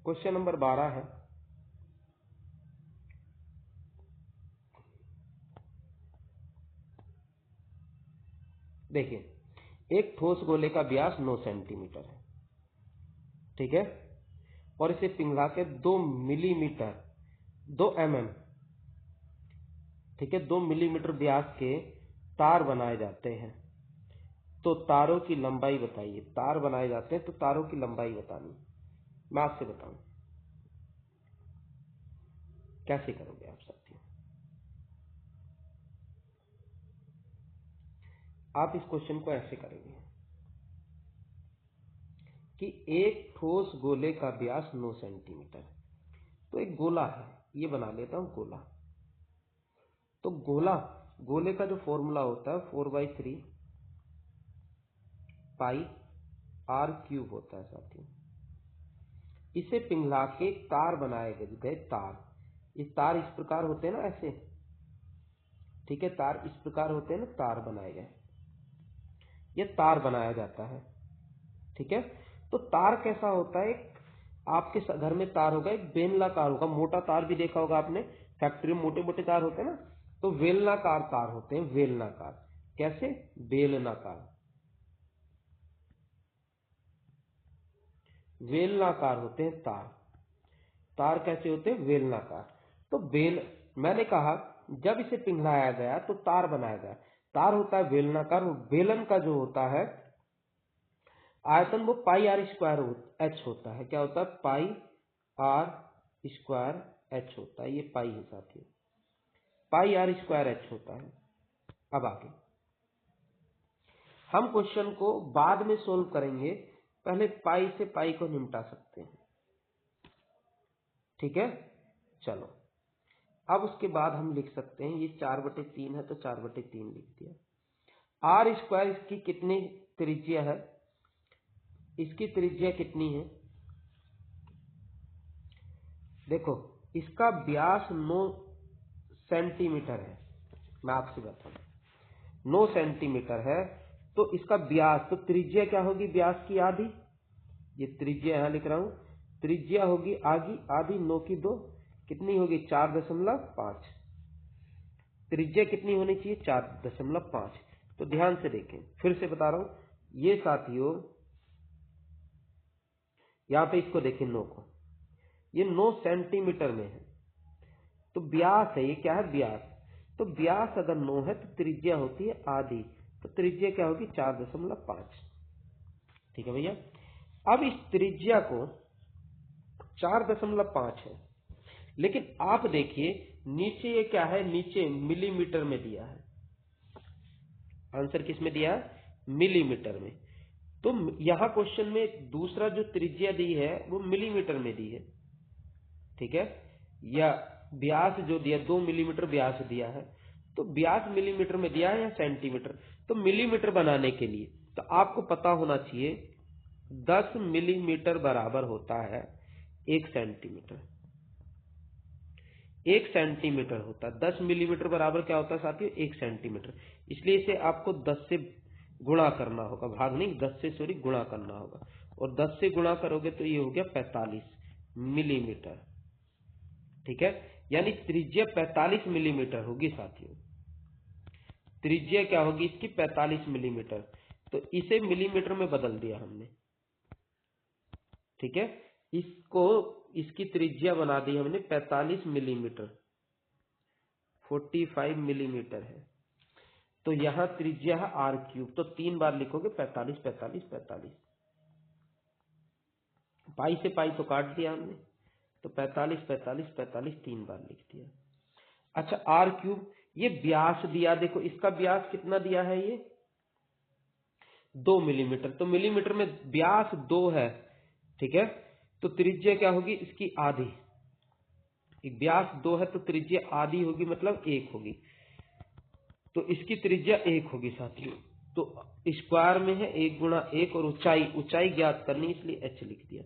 क्वेश्चन नंबर 12 है, देखिए एक ठोस गोले का व्यास 9 सेंटीमीटर है। ठीक है, और इसे पिघला के 2 मिलीमीटर 2 mm, ठीक है 2 मिलीमीटर व्यास के तार बनाए जाते हैं। तो तारों की लंबाई बताइए। तार बनाए जाते हैं तो तारों की लंबाई बतानी। मैं आपसे बताऊं कैसे करोगे आप साथियों। आप इस क्वेश्चन को ऐसे करेंगे कि एक ठोस गोले का व्यास 9 सेंटीमीटर, तो एक गोला है, ये बना लेता हूं गोला। तो गोले का जो फॉर्मूला होता है 4/3 पाई आर क्यूब होता है साथियों। इसे पिघला के तार बनाए गए तार, ये तार इस प्रकार होते हैं ना ऐसे, ठीक है तार इस प्रकार होते हैं ना, तार बनाए गए, ये तार बनाया जाता है। ठीक है, तो तार कैसा होता है, आपके घर में तार होगा एक बेलनाकार होगा, मोटा तार भी देखा होगा आपने, फैक्ट्री में मोटे मोटे तार होते हैं ना, तो बेलनाकार तार होते हैं, बेलनाकार। कैसे? बेलनाकार, बेलनाकार होते हैं तार। तार कैसे होते हैं? बेलनाकार। तो मैंने कहा जब इसे पिघलाया गया तो तार बनाया गया। तार होता है बेलनाकार, बेलन का जो होता है आयतन वो पाई आर स्क्वायर एच होता है। क्या होता है? पाई आर स्क्वायर एच होता है। ये पाई है साथियों, पाई आर स्क्वायर एच होता है। अब आगे हम क्वेश्चन को बाद में सोल्व करेंगे, पहले पाई से पाई को निपटा सकते हैं। ठीक है, चलो अब उसके बाद हम लिख सकते हैं, ये 4/3 है तो 4/3 लिख दिया। आर स्क्वायर इसकी कितनी त्रिज्या है, इसकी त्रिज्या कितनी है, देखो इसका व्यास 9 सेंटीमीटर है, मैं आपसे बताऊं 9 सेंटीमीटर है, तो इसका व्यास, तो त्रिज्या क्या होगी व्यास की आधी, ये त्रिज्या यहां लिख रहा हूं, त्रिज्या होगी आधी, आधी 9 की 2 कितनी होगी 4.5, त्रिज्या कितनी होनी चाहिए 4.5। तो ध्यान से देखें, फिर से बता रहा हूं, ये साथियों यहां पे इसको देखें 9 को, ये 9 सेंटीमीटर में है, तो व्यास है, ये क्या है व्यास, तो व्यास अगर 9 है तो त्रिज्या होती है आधी, तो त्रिज्या क्या होगी 4.5। ठीक है भैया, अब इस त्रिज्या को 4.5 है, लेकिन आप देखिए नीचे ये क्या है, नीचे मिलीमीटर में दिया है, आंसर किस में दिया है मिलीमीटर में, तो यहां क्वेश्चन में दूसरा जो त्रिज्या दी है वो मिलीमीटर में दी है। ठीक है, या व्यास जो दिया 2 मिलीमीटर व्यास दिया है, तो व्यास मिलीमीटर में दिया है या सेंटीमीटर, तो मिलीमीटर बनाने के लिए तो आपको पता होना चाहिए 10 मिलीमीटर बराबर होता है 1 सेंटीमीटर, 1 सेंटीमीटर होता है, 10 मिलीमीटर बराबर क्या होता है साथियों 1 सेंटीमीटर, इसलिए इसे आपको 10 से गुणा करना होगा, भाग नहीं 10 से सॉरी गुणा करना होगा, और 10 से गुणा करोगे तो ये हो गया 45 मिलीमीटर। ठीक है, यानी त्रिज्या 45 मिलीमीटर होगी साथियों, त्रिज्या क्या होगी इसकी 45 मिलीमीटर, तो इसे मिलीमीटर में बदल दिया हमने। ठीक है, इसको इसकी त्रिज्या बना दी हमने 45 मिलीमीटर, 45 मिलीमीटर है, तो यहां त्रिज्या है r3, तो 3 बार लिखोगे 45 45 45, पाई से पाई तो काट दिया हमने, तो 45 45 45 3 बार लिख दिया। अच्छा r3, ये व्यास दिया, देखो इसका व्यास कितना दिया है, ये 2 मिलीमीटर, तो मिलीमीटर में व्यास 2 है। ठीक है, तो त्रिज्या क्या होगी इसकी आधी, व्यास 2 है तो त्रिज्या आधी होगी, मतलब 1 होगी, तो इसकी त्रिज्या 1 होगी साथियों, तो स्क्वायर में है 1 गुणा 1, और ऊंचाई ज्ञात करनी इसलिए h लिख दिया।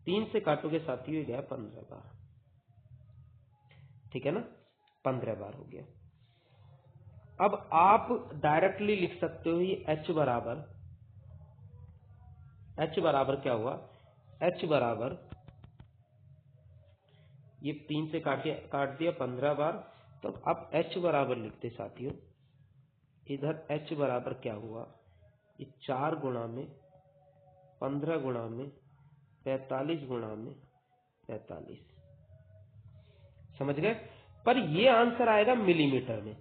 3 से काटोगे साथियों गया 15 बार। ठीक है ना, 15 बार हो गया। अब आप डायरेक्टली लिख सकते हो, ये h बराबर क्या हुआ, h बराबर ये 3 से काट दिया 15 बार, तो अब h बराबर लिखते साथियों, इधर h बराबर क्या हुआ, ये 4 गुणा में 15 गुणा में 45 गुणा में 45, समझ गए, पर ये आंसर आएगा मिलीमीटर में।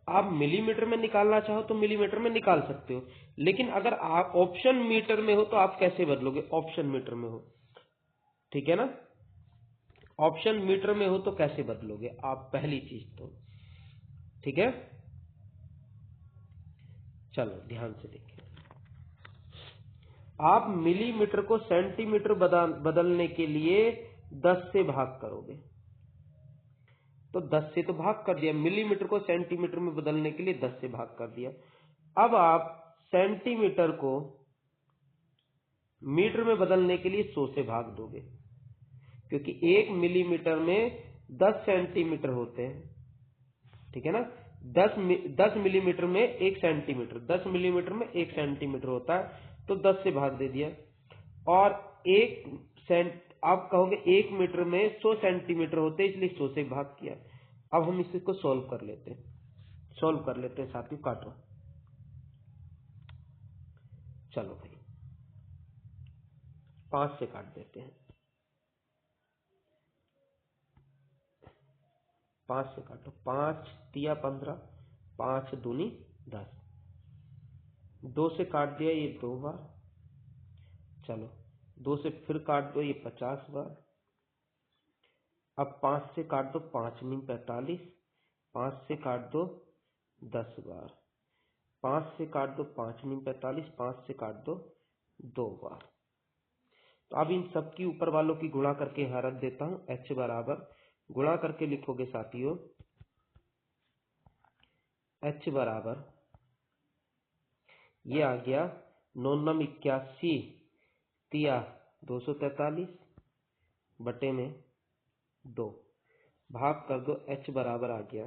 आप मिलीमीटर में निकालना चाहो तो मिलीमीटर में निकाल सकते हो, लेकिन अगर आप ऑप्शन मीटर में हो तो आप कैसे बदलोगे, ऑप्शन मीटर में हो, ठीक है ना, ऑप्शन मीटर में हो तो कैसे बदलोगे आप, पहली चीज तो। ठीक है, चलो ध्यान से देखिए, आप मिलीमीटर को सेंटीमीटर बदलने के लिए 10 से भाग करोगे, तो 10 से तो भाग कर दिया, मिलीमीटर को सेंटीमीटर में बदलने के लिए 10 से भाग कर दिया। अब आप सेंटीमीटर को मीटर में बदलने के लिए 100 से भाग दोगे, क्योंकि 1 मिलीमीटर में 10 सेंटीमीटर होते हैं। ठीक है ना, 10 मिलीमीटर में 1 सेंटीमीटर, 10 मिलीमीटर में 1 सेंटीमीटर होता है, तो 10 से भाग दे दिया। और आप कहोगे 1 मीटर में 100 सेंटीमीटर होते हैं, इसलिए 100 से भाग किया। अब हम इसको सॉल्व कर लेते हैं साथियों, काटो, चलो भाई 5 से काट देते हैं, 5 से काटो, 5 तिया 15, 5 दूनी 10, 2 से काट दिया ये 2 बार, चलो 2 से फिर काट दो ये 50 बार, अब 5 से काट दो, 5 नहीं 45, 5 से काट दो 10 बार, 5 से काट दो 5 × 45, 5 से काट दो 2 बार। तो अब इन सब की ऊपर वालों की गुणा करके यहाँ रख देता हूँ। h बराबर गुणा करके लिखोगे साथियों, h बराबर ये आ गया 9 9 81 तिया 243 बटे में 2 भाग कर दो। h बराबर आ गया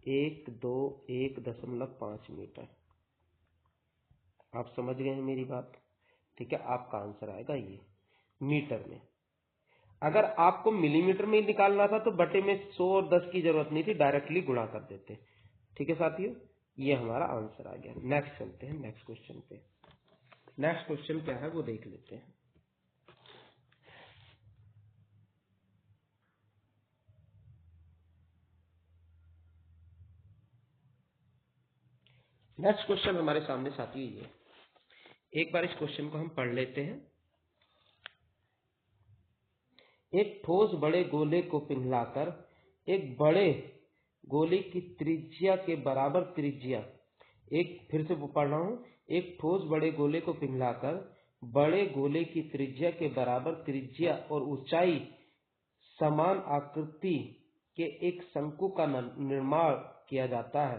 121.5 मीटर। आप समझ गए हैं मेरी बात? ठीक है, आपका आंसर आएगा ये मीटर में। अगर आपको मिलीमीटर में निकालना था तो बटे में 100 और 10 की जरूरत नहीं थी, डायरेक्टली गुणा कर देते। ठीक है साथियों, ये हमारा आंसर आ गया। नेक्स्ट चलते हैं नेक्स्ट क्वेश्चन पे। नेक्स्ट क्वेश्चन क्या है वो देख लेते हैं। नेक्स्ट क्वेश्चन हमारे सामने साथियों ये, एक बार इस क्वेश्चन को हम पढ़ लेते हैं। एक ठोस बड़े गोले को पिघलाकर एक बड़े गोले की त्रिज्या के बराबर त्रिज्या, एक फिर से पढ़ रहा हूं, एक ठोस बड़े गोले को पिघलाकर बड़े गोले की त्रिज्या के बराबर त्रिज्या और ऊंचाई समान आकृति के एक शंकु का निर्माण किया जाता है।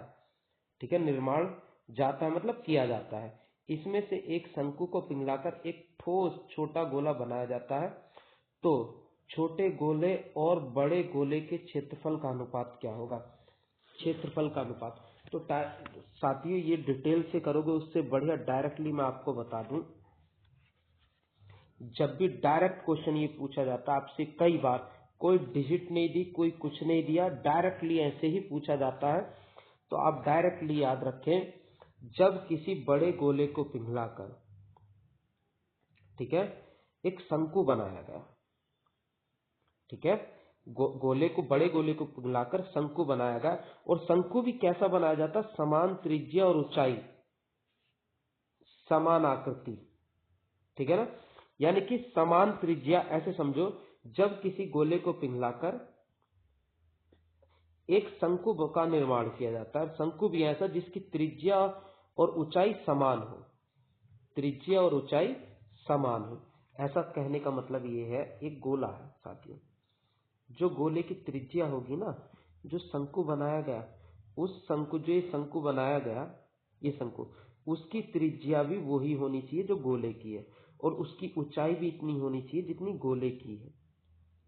ठीक है, निर्माण जाता है मतलब किया जाता है। इसमें से एक शंकु को पिघलाकर एक ठोस छोटा गोला बनाया जाता है। तो छोटे गोले और बड़े गोले के क्षेत्रफल का अनुपात क्या होगा? क्षेत्रफल का अनुपात तो साथियों ये डिटेल से करोगे उससे बढ़िया डायरेक्टली मैं आपको बता दूं, जब भी डायरेक्ट क्वेश्चन ये पूछा जाता है आपसे, कई बार कोई डिजिट नहीं दी, कोई कुछ नहीं दिया, डायरेक्टली ऐसे ही पूछा जाता है। तो आप डायरेक्टली याद रखें, जब किसी बड़े गोले को पिघलाकर, ठीक है, एक शंकु बनाया गया, ठीक है, गोले को बड़े गोले को पिघलाकर शंकु बनाया गया, और शंकु भी कैसा बनाया जाता? समान त्रिज्या और ऊंचाई समान आकृति, ठीक है ना, यानी कि समान त्रिज्या। ऐसे समझो, जब किसी गोले को पिघलाकर एक शंकु का निर्माण किया जाता है, शंकु भी ऐसा जिसकी त्रिज्या और ऊंचाई समान हो, त्रिज्या और ऊंचाई समान हो। ऐसा कहने का मतलब ये है, एक गोला है साथियों, जो गोले की त्रिज्या होगी ना, जो शंकु बनाया गया, उस शंकु, जो ये शंकु बनाया गया, ये शंकु, उसकी त्रिज्या भी वही होनी चाहिए जो गोले की है, और उसकी ऊंचाई भी इतनी होनी चाहिए जितनी गोले की है,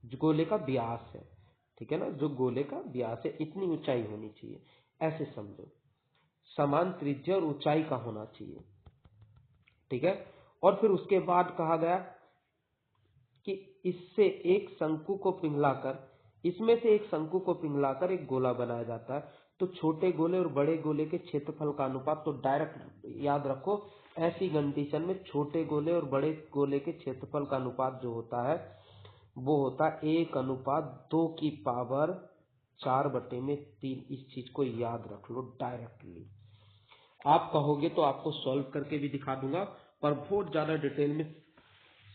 जो गोले का व्यास है। ठीक है ना, जो गोले का व्यास है इतनी ऊंचाई होनी चाहिए। ऐसे समझो, समान त्रिज्या और ऊंचाई का होना चाहिए। ठीक है, और फिर उसके बाद कहा गया कि इससे एक शंकु को पिघलाकर, इसमें से एक शंकु को पिघलाकर एक गोला बनाया जाता है। तो छोटे गोले और बड़े गोले के क्षेत्रफल का अनुपात तो डायरेक्ट याद रखो, ऐसी कंडीशन में छोटे गोले और बड़े गोले के क्षेत्रफल का अनुपात जो होता है वो होता है 1:2⁴/3। इस चीज को याद रख लो डायरेक्टली। आप कहोगे तो आपको सॉल्व करके भी दिखा दूंगा, पर बहुत ज्यादा डिटेल में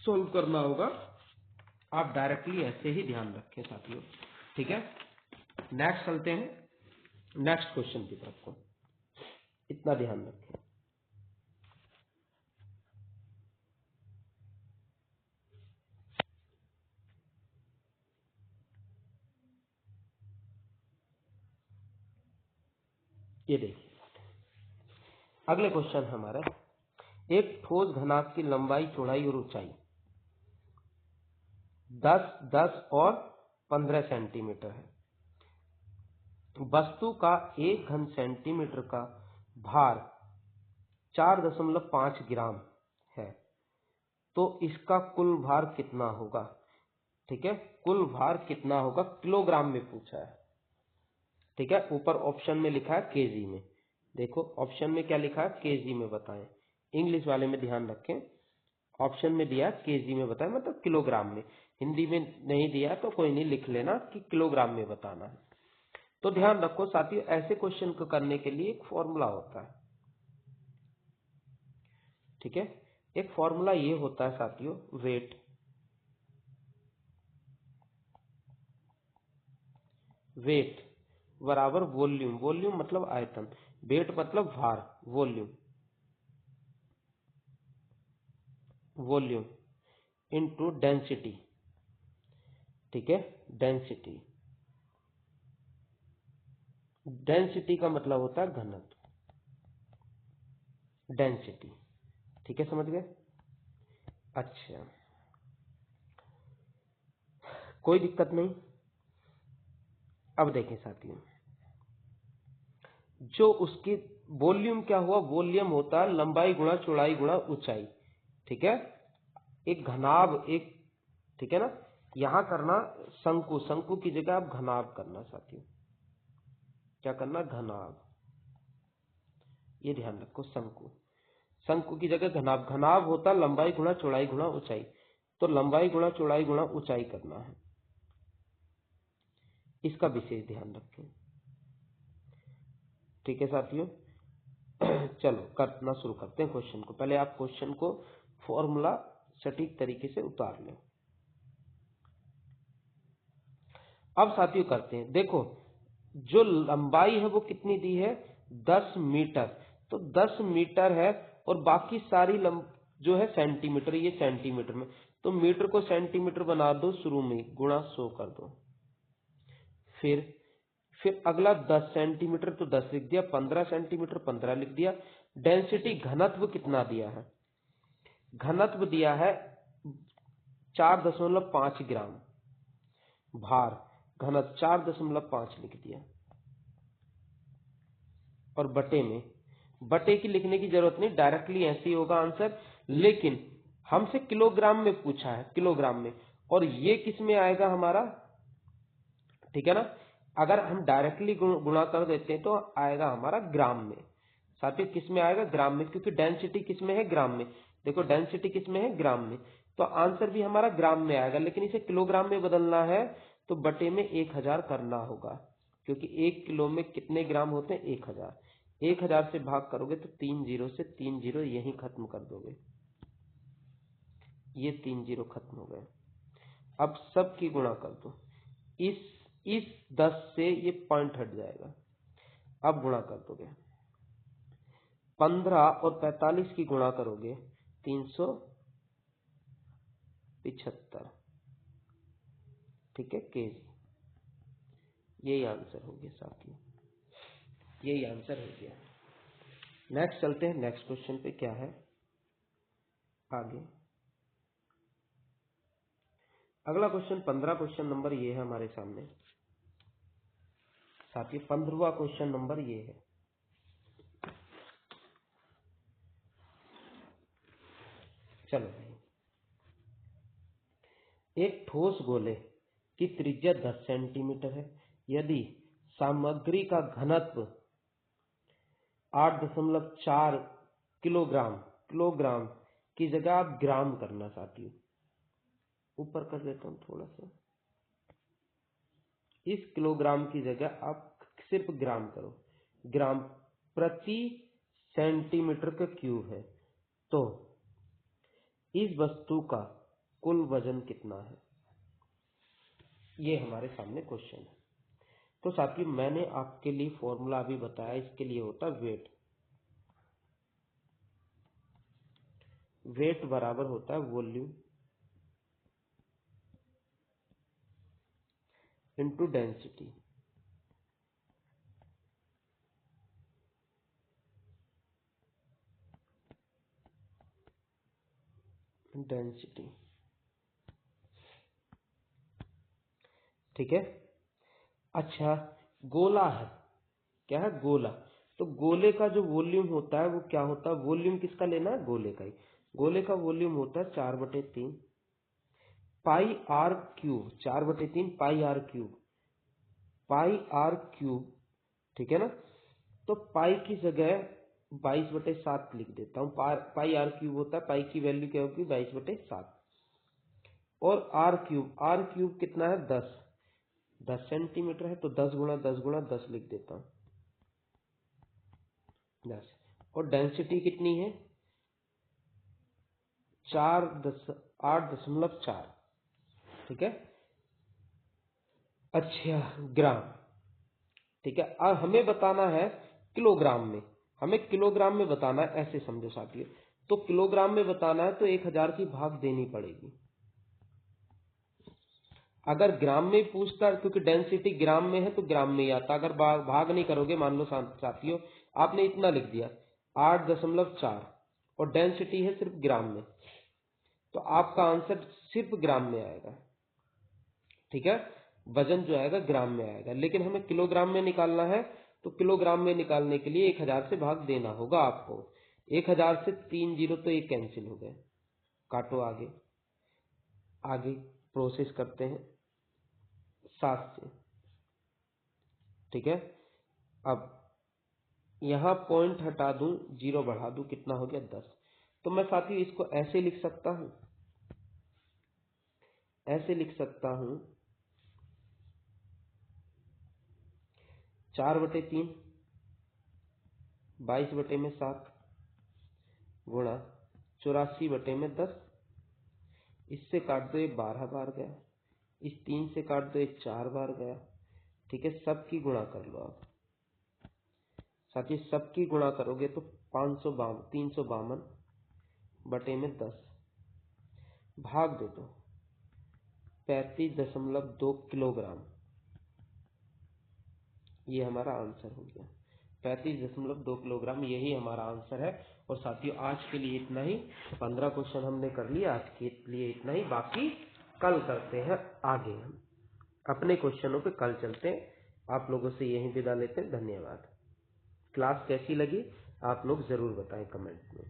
सॉल्व करना होगा। आप डायरेक्टली ऐसे ही ध्यान रखें साथियों। ठीक है, नेक्स्ट चलते हैं नेक्स्ट क्वेश्चन की तरफ को, इतना ध्यान रखें। ये देखिए अगले क्वेश्चन हमारा, एक ठोस घनाभ की लंबाई, चौड़ाई और ऊंचाई 10, 10 और 15 सेंटीमीटर है। वस्तु का 1 घन सेंटीमीटर का भार 4.5 ग्राम है, तो इसका कुल भार कितना होगा? ठीक है, कुल भार कितना होगा किलोग्राम में पूछा है। ठीक है, ऊपर ऑप्शन में लिखा है केजी में, देखो ऑप्शन में क्या लिखा है, केजी में बताएं। इंग्लिश वाले में ध्यान रखें, ऑप्शन में दिया केजी में बताएं, मतलब किलोग्राम में। हिंदी में नहीं दिया तो कोई नहीं, लिख लेना कि किलोग्राम में बताना है। तो ध्यान रखो साथियों, ऐसे क्वेश्चन को करने के लिए एक फॉर्मूला होता है। ठीक है, एक फॉर्मूला ये होता है साथियों, वेट बराबर वॉल्यूम, वॉल्यूम मतलब आयतन। वेट मतलब भार, वॉल्यूम, वॉल्यूम इनटू डेंसिटी। ठीक है, डेंसिटी, डेंसिटी का मतलब होता है घनत्व, डेंसिटी। ठीक है, समझ गए। अच्छा, कोई दिक्कत नहीं। अब देखें साथियों, जो उसकी वॉल्यूम क्या हुआ, वॉल्यूम होता है लंबाई गुणा चौड़ाई गुणा ऊंचाई। ठीक है, एक घनाभ, एक, ठीक है ना, यहां करना शंकु, शंकु की जगह आप घनाभ करना साथियों। क्या करना, घनाभ, ये ध्यान रखो, शंकु, शंकु की जगह घनाभ, घनाभ होता लंबाई गुणा चौड़ाई गुणा ऊंचाई, तो लंबाई गुणा चौड़ाई गुणा ऊंचाई करना है, इसका विशेष ध्यान रखें। ठीक है साथियों, चलो करना शुरू करते हैं क्वेश्चन को। पहले आप क्वेश्चन को फॉर्मूला सटीक तरीके से उतार लें। अब साथियों करते हैं, देखो जो लंबाई है वो कितनी दी है, 10 मीटर, तो 10 मीटर है, और बाकी सारी जो है सेंटीमीटर, ये सेंटीमीटर में, तो मीटर को सेंटीमीटर बना दो शुरू में, गुणा 100 कर दो। फिर अगला 10 सेंटीमीटर, तो 10 लिख दिया, 15 सेंटीमीटर 15 लिख दिया। डेंसिटी, घनत्व कितना दिया है, घनत्व दिया है 4.5 ग्राम, भार, घनत्व 4.5 लिख दिया। और बटे में, बटे की लिखने की जरूरत नहीं, डायरेक्टली ऐसे ही होगा आंसर, लेकिन हमसे किलोग्राम में पूछा है, किलोग्राम में, और ये किस में आएगा हमारा, ठीक है ना। अगर हम डायरेक्टली गुणा कर देते हैं तो आएगा हमारा ग्राम में। साथियों किस में आएगा, ग्राम में, क्योंकि डेंसिटी किस में है, ग्राम में। देखो डेंसिटी किस में है, ग्राम में, तो आंसर भी हमारा ग्राम में आएगा, लेकिन इसे किलोग्राम में बदलना है तो बटे में 1000 करना होगा, क्योंकि 1 किलो में कितने ग्राम होते हैं, 1000। 1000 से भाग करोगे तो 3 जीरो से 3 जीरो यहीं खत्म कर दोगे, ये 3 जीरो खत्म हो गए। अब सब की गुणा कर दो, इस 10 से ये पॉइंट हट जाएगा। अब गुणा कर दोगे, 15 और 45 की गुणा करोगे 375, ठीक है, केजी। यही आंसर हो गया साथियों, यही आंसर हो गया। नेक्स्ट चलते हैं, नेक्स्ट क्वेश्चन पे क्या है आगे। अगला क्वेश्चन 15 क्वेश्चन नंबर ये है हमारे सामने साथियों, 15वां क्वेश्चन नंबर ये है। चलो भाई, एक ठोस गोले की त्रिज्या 10 सेंटीमीटर है, यदि सामग्री का घनत्व 8.4 किलोग्राम, किलोग्राम की जगह आप ग्राम करना साथियों, ऊपर कर देता हूं थोड़ा सा, इस किलोग्राम की जगह आप सिर्फ ग्राम करो, ग्राम प्रति सेंटीमीटर का क्यूब है, तो इस वस्तु का कुल वजन कितना है, ये हमारे सामने क्वेश्चन है। तो साथियों मैंने आपके लिए फॉर्मूला अभी बताया, इसके लिए होता वेट, वेट बराबर होता है वॉल्यूम इनटू डेंसिटी। डेंसिटी, ठीक है। अच्छा, गोला है, क्या है, गोला, तो गोले का जो वॉल्यूम होता है वो क्या होता है, वॉल्यूम किसका लेना है, गोले का ही। गोले का वॉल्यूम होता है 4/3 pi R cube, 4/3 pi R cube, pi R cube, ठीक है ना। तो पाई की जगह 22/7 लिख देता हूं, पाई आर क्यूब होता है, पाई की वैल्यू क्या होगी, 22/7, और आर क्यूब, आर क्यूब कितना है, 10 सेंटीमीटर है, तो 10 गुणा 10 गुणा 10 लिख देता हूं, 10। और डेंसिटी कितनी है, 8.4, ठीक है। अच्छा, ग्राम, ठीक है। अब हमें बताना है किलोग्राम में, हमें किलोग्राम में बताना है, ऐसे समझो साथियों। तो किलोग्राम में बताना है तो 1000 की भाग देनी पड़ेगी। अगर ग्राम में पूछता, क्योंकि डेंसिटी ग्राम में है तो ग्राम में ही आता। अगर भाग नहीं करोगे, मान लो साथियों आपने इतना लिख दिया 8.4 और डेंसिटी है सिर्फ ग्राम में, तो आपका आंसर सिर्फ ग्राम में आएगा, ठीक है, वजन जो आएगा ग्राम में आएगा। लेकिन हमें किलोग्राम में निकालना है, तो किलोग्राम में निकालने के लिए 1000 से भाग देना होगा आपको। 1000 से 3 जीरो तो ये कैंसिल हो गए, काटो आगे। आगे प्रोसेस करते हैं 7 से, ठीक है। अब यहां पॉइंट हटा दूं, जीरो बढ़ा दूं, कितना हो गया 10। तो मैं साथियों इसको ऐसे लिख सकता हूं, ऐसे लिख सकता हूं 4/3 22/7 गुणा 84/10। इससे काट दो, ये 12 बार गया, इस 3 से काट दो, ये 4 बार गया, ठीक है। सबकी गुणा कर लो आप साथियों, सबकी गुणा करोगे तो 352/10 भाग दे दो 35.2 किलोग्राम। ये हमारा आंसर हो गया 35.2 किलोग्राम, यही हमारा आंसर है। और साथियों आज के लिए इतना ही, 15 क्वेश्चन हमने कर लिया, आज के लिए इतना ही। बाकी कल करते हैं आगे, हम अपने क्वेश्चनों पे कल चलते हैं। आप लोगों से यही विदा लेते हैं, धन्यवाद। क्लास कैसी लगी आप लोग जरूर बताएं कमेंट में।